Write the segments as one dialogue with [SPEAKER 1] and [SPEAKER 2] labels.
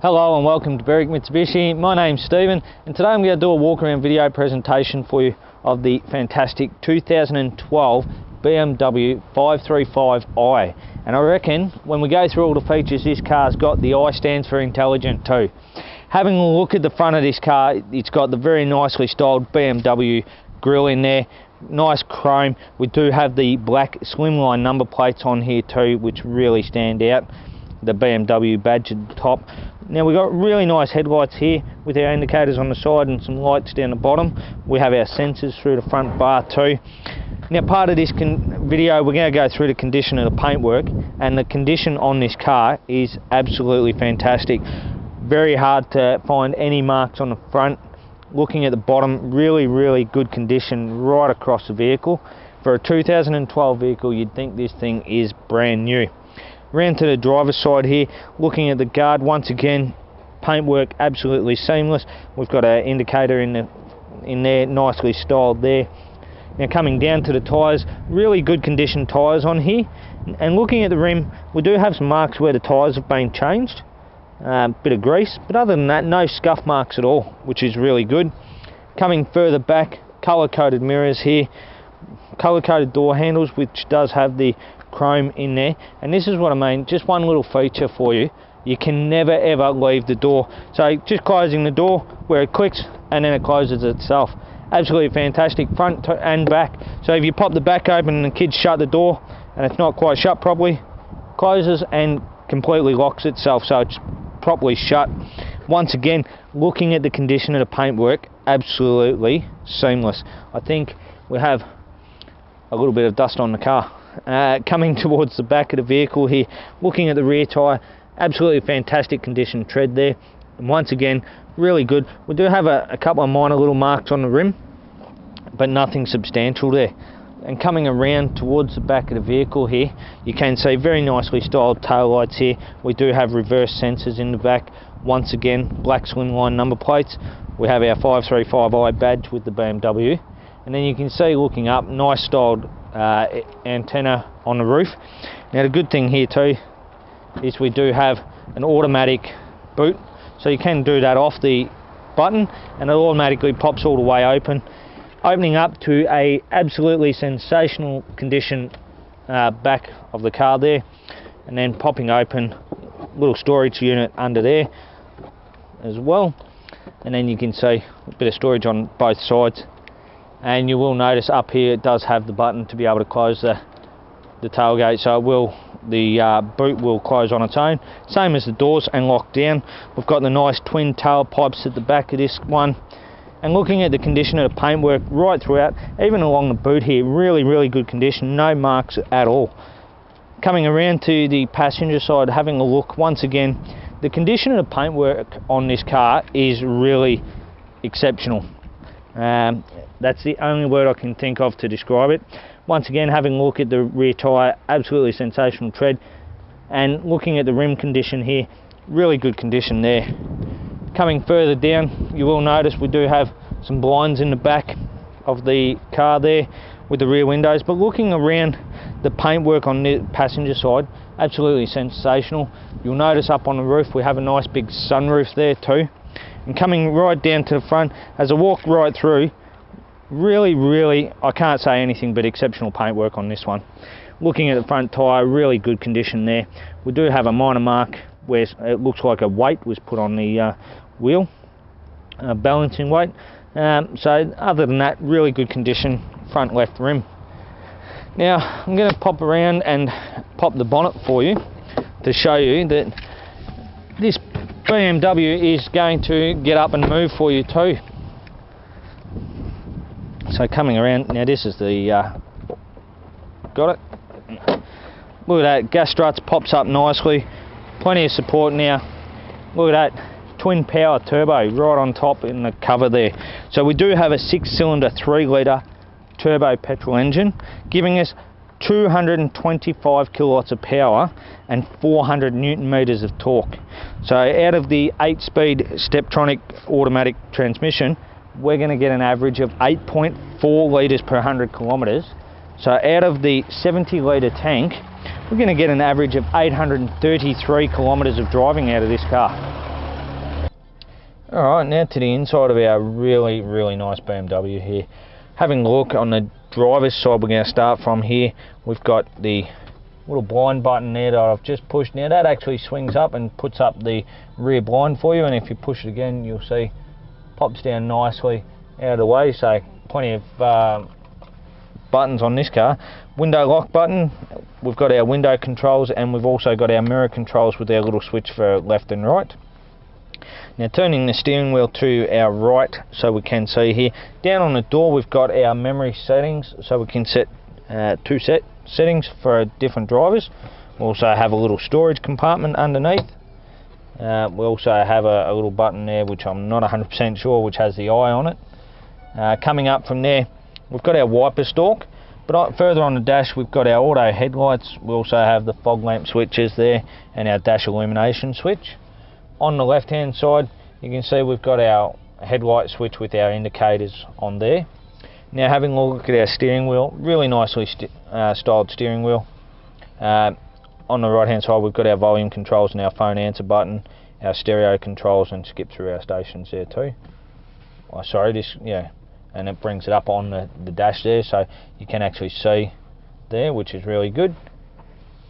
[SPEAKER 1] Hello and welcome to Berwick Mitsubishi. My name's Stephen and today I'm going to do a walk around video presentation for you of the fantastic 2012 BMW 535i. And I reckon when we go through all the features, this car's got the I stands for intelligent too. Having a look at the front of this car, it's got the very nicely styled BMW grille in there. Nice chrome. We do have the black slimline number plates on here too, which really stand out. The BMW badge at the top. Now we've got really nice headlights here with our indicators on the side and some lights down the bottom. We have our sensors through the front bar too. Now part of this video we're going to go through the condition of the paintwork, and the condition on this car is absolutely fantastic. Very hard to find any marks on the front. Looking at the bottom, really good condition right across the vehicle. For a 2012 vehicle, you'd think this thing is brand new. Round to the driver's side here, looking at the guard, once again, paintwork absolutely seamless. We've got our indicator in there, nicely styled there. Now coming down to the tyres, really good condition tyres on here. And looking at the rim, we do have some marks where the tyres have been changed. Bit of grease, but other than that, no scuff marks at all, which is really good. Coming further back, colour-coded mirrors here, colour-coded door handles, which does have the chrome in there. And this is what I mean, just one little feature for you. You can never ever leave the door. So just closing the door where it clicks and then it closes itself. Absolutely fantastic, front and back. So if you pop the back open and the kids shut the door and it's not quite shut properly, closes and completely locks itself, so it's properly shut. Once again, looking at the condition of the paintwork, absolutely seamless. I think we have a little bit of dust on the car. Coming towards the back of the vehicle here, looking at the rear tyre, absolutely fantastic condition tread there. And once again, really good. We do have a couple of minor little marks on the rim, but nothing substantial there. And coming around towards the back of the vehicle here, you can see very nicely styled taillights here. We do have reverse sensors in the back. Once again, black slimline number plates. We have our 535i badge with the BMW. And then you can see, looking up, nice styled antenna on the roof. Now the good thing here too is we do have an automatic boot, so you can do that off the button and it automatically pops all the way open, opening up to a absolutely sensational condition back of the car there, and then popping open, little storage unit under there as well. And then you can see a bit of storage on both sides. And you will notice up here it does have the button to be able to close the tailgate, so the boot will close on its own, same as the doors, and lock down. We've got the nice twin tailpipes at the back of this one. And looking at the condition of the paintwork right throughout, even along the boot here, really good condition, no marks at all. Coming around to the passenger side, having a look, once again, the condition of the paintwork on this car is really exceptional. That's the only word I can think of to describe it. Once again, having a look at the rear tyre, absolutely sensational tread. And looking at the rim condition here, really good condition there. Coming further down, you will notice we do have some blinds in the back of the car there with the rear windows. But looking around the paintwork on the passenger side, absolutely sensational. You'll notice up on the roof we have a nice big sunroof there too. And coming right down to the front, as I walk right through, really, I can't say anything but exceptional paintwork on this one. Looking at the front tyre, really good condition there. We do have a minor mark where it looks like a weight was put on the wheel, balancing weight. So other than that, really good condition, front left rim. Now I'm going to pop around and pop the bonnet for you to show you that this BMW is going to get up and move for you too. So coming around, now this is the, got it? Look at that, gas struts pops up nicely, plenty of support now. Look at that, twin power turbo right on top in the cover there. So we do have a 6-cylinder 3-litre turbo petrol engine, giving us 225 kilowatts of power and 400 newton meters of torque. So out of the 8-speed Steptronic automatic transmission, we're going to get an average of 8.4 litres per 100 kilometres. So out of the 70 litre tank, we're going to get an average of 833 kilometres of driving out of this car. Alright, now to the inside of our really nice BMW here. Having a look on the driver's side, we're going to start from here. We've got the little blind button there that I've just pushed. Now that actually swings up and puts up the rear blind for you, and if you push it again, you'll see pops down nicely out of the way. So plenty of buttons on this car. Window lock button, we've got our window controls, and we've also got our mirror controls with our little switch for left and right. Now turning the steering wheel to our right so we can see here. Down on the door we've got our memory settings, so we can set two settings for different drivers. We also have a little storage compartment underneath. We also have a little button there which I'm not 100% sure, which has the eye on it. Coming up from there we've got our wiper stalk, but further on the dash we've got our auto headlights. We also have the fog lamp switches there and our dash illumination switch. On the left hand side you can see we've got our headlight switch with our indicators on there. Now having a look at our steering wheel, really nicely styled steering wheel. On the right hand side we've got our volume controls and our phone answer button, our stereo controls, and skip through our stations there too. Oh, sorry, this, yeah, and it brings it up on the dash there so you can actually see there, which is really good.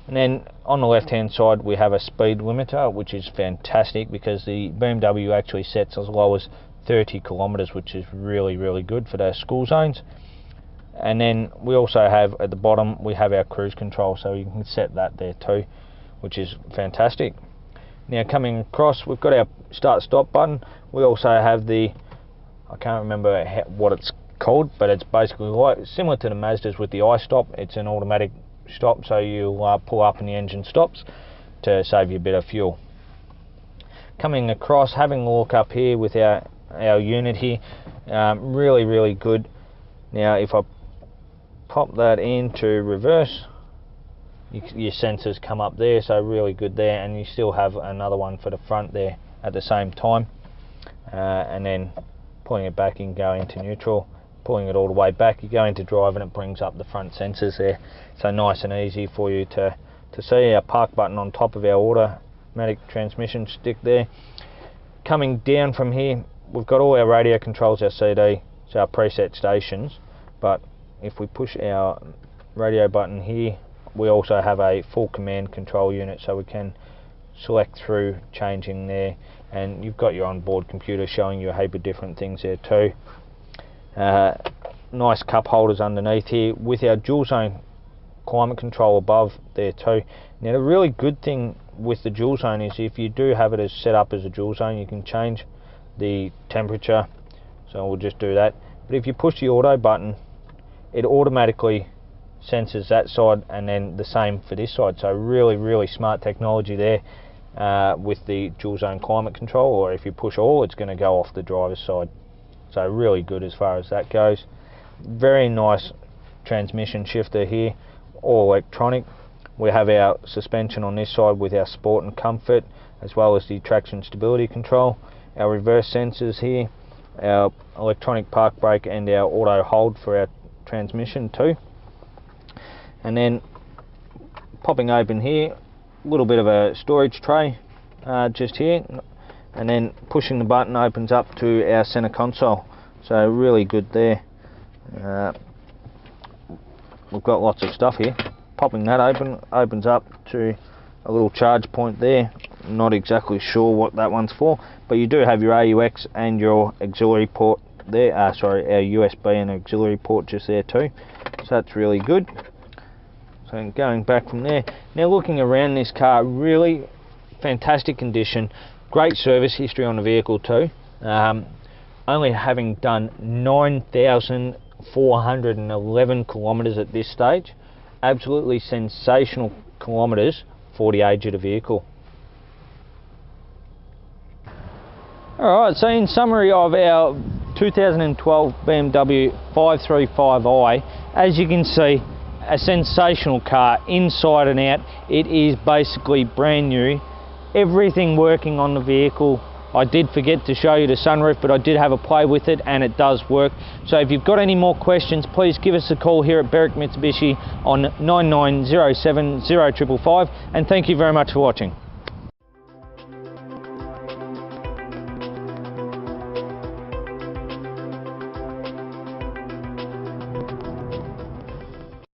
[SPEAKER 1] And then on the left hand side we have a speed limiter, which is fantastic because the BMW actually sets as low as 30 kilometers, which is really good for those school zones. And then we also have at the bottom we have our cruise control, so you can set that there too, which is fantastic. Now coming across we've got our start stop button. We also have the, I can't remember what it's called, but it's basically like similar to the Mazdas with the iStop. It's an automatic stop, so you'll pull up and the engine stops to save you a bit of fuel. Coming across, having a look up here with our unit here, really good. Now if I pop that into reverse, your sensors come up there, so really good there, and you still have another one for the front there at the same time. And then pulling it back, you can go into neutral. Pulling it all the way back, you go into drive and it brings up the front sensors there, so nice and easy for you to see. Our park button on top of our automatic transmission stick there. Coming down from here we've got all our radio controls, our CD, so our preset stations, but if we push our radio button here we also have a full command control unit, so we can select through changing there, and you've got your onboard computer showing you a heap of different things there too. Nice cup holders underneath here with our dual zone climate control above there too. Now the really good thing with the dual zone is if you do have it as set up as a dual zone, you can change the temperature, so we'll just do that. But if you push the auto button it automatically senses that side, and then the same for this side, so really smart technology there with the dual zone climate control, or if you push all it's going to go off the driver's side. So really good as far as that goes. Very nice transmission shifter here, all electronic. We have our suspension on this side with our sport and comfort, as well as the traction stability control. Our reverse sensors here, our electronic park brake, and our auto hold for our transmission too. And then popping open here, a little bit of a storage tray just here. And then pushing the button opens up to our center console, so really good there. We've got lots of stuff here. Popping that open opens up to a little charge point there. Not exactly sure what that one's for, but you do have your AUX and your auxiliary port there, sorry, our USB and auxiliary port just there too, so that's really good. So going back from there, now looking around this car, really fantastic condition. Great service history on the vehicle too. Only having done 9,411 kilometers at this stage. Absolutely sensational kilometers for the age of the vehicle. Alright, so in summary of our 2012 BMW 535i, as you can see, a sensational car inside and out. It is basically brand new. Everything working on the vehicle. I did forget to show you the sunroof, but I did have a play with it and it does work. So if you've got any more questions, please give us a call here at Berwick Mitsubishi on 9907 0555, and thank you very much for watching.